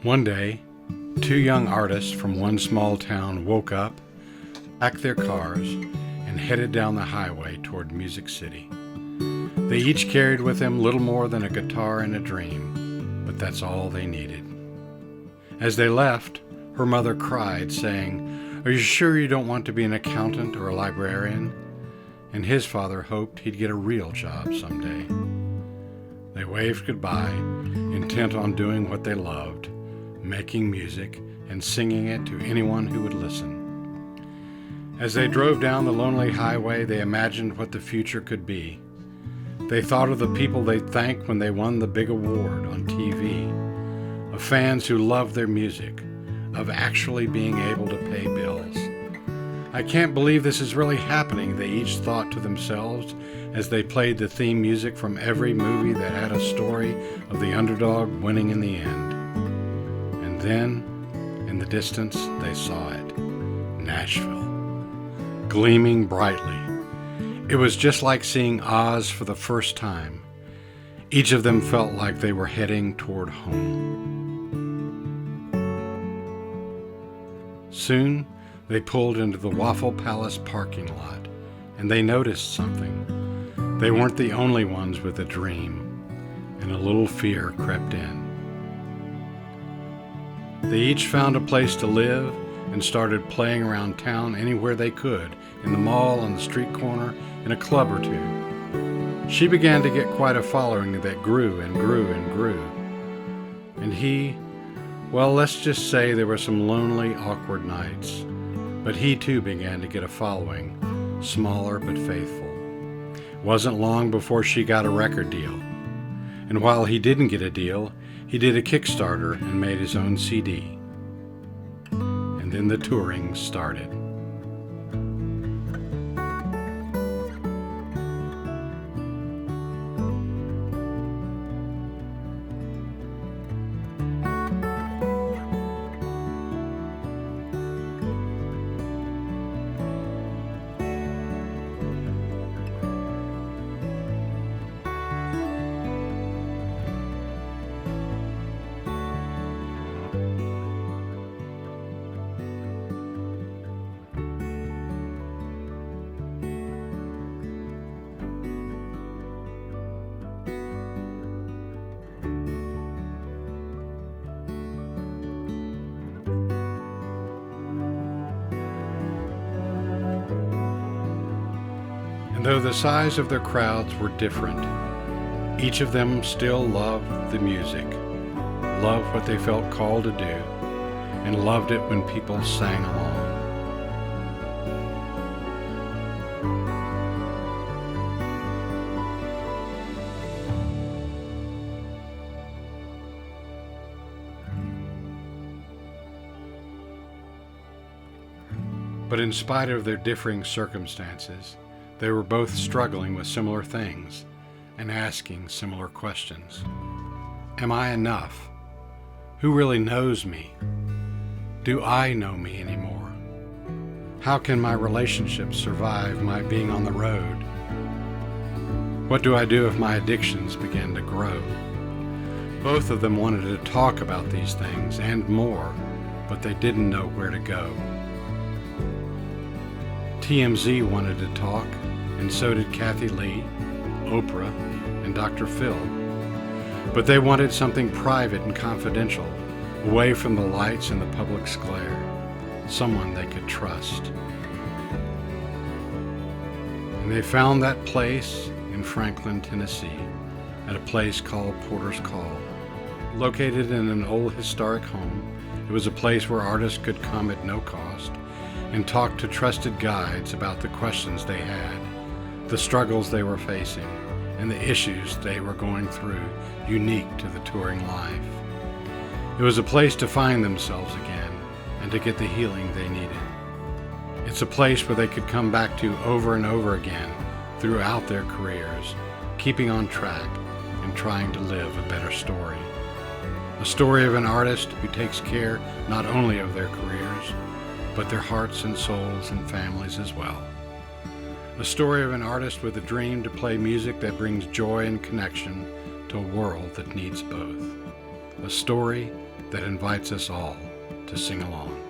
One day, two young artists from one small town woke up, packed their cars, and headed down the highway toward Music City. They each carried with them little more than a guitar and a dream, but that's all they needed. As they left, her mother cried, saying, "Are you sure you don't want to be an accountant or a librarian?" And his father hoped he'd get a real job someday. They waved goodbye, intent on doing what they loved, making music and singing it to anyone who would listen. As they drove down the lonely highway, they imagined what the future could be. They thought of the people they'd thank when they won the big award on TV, of fans who loved their music, of actually being able to pay bills. "I can't believe this is really happening," they each thought to themselves as they played the theme music from every movie that had a story of the underdog winning in the end. And then, in the distance, they saw it. Nashville, gleaming brightly. It was just like seeing Oz for the first time. Each of them felt like they were heading toward home. Soon, they pulled into the Waffle Palace parking lot, and they noticed something. They weren't the only ones with a dream, and a little fear crept in. They each found a place to live and started playing around town anywhere they could, in the mall, on the street corner, in a club or two. She began to get quite a following that grew and grew and grew. And he, well, let's just say there were some lonely, awkward nights. But he too began to get a following, smaller but faithful. Wasn't long before she got a record deal. And while he didn't get a deal, he did a Kickstarter and made his own CD. And then the touring started. And though the size of their crowds were different, each of them still loved the music, loved what they felt called to do, and loved it when people sang along. But in spite of their differing circumstances, they were both struggling with similar things and asking similar questions. Am I enough? Who really knows me? Do I know me anymore? How can my relationships survive my being on the road? What do I do if my addictions begin to grow? Both of them wanted to talk about these things and more, but they didn't know where to go. TMZ wanted to talk, and so did Kathy Lee, Oprah, and Dr. Phil. But they wanted something private and confidential, away from the lights and the public's glare, someone they could trust. And they found that place in Franklin, Tennessee, at a place called Porter's Call. Located in an old historic home, it was a place where artists could come at no cost and talk to trusted guides about the questions they had, the struggles they were facing, and the issues they were going through unique to the touring life. It was a place to find themselves again and to get the healing they needed. It's a place where they could come back to over and over again throughout their careers, keeping on track and trying to live a better story. A story of an artist who takes care not only of their careers, but their hearts and souls and families as well. A story of an artist with a dream to play music that brings joy and connection to a world that needs both. A story that invites us all to sing along.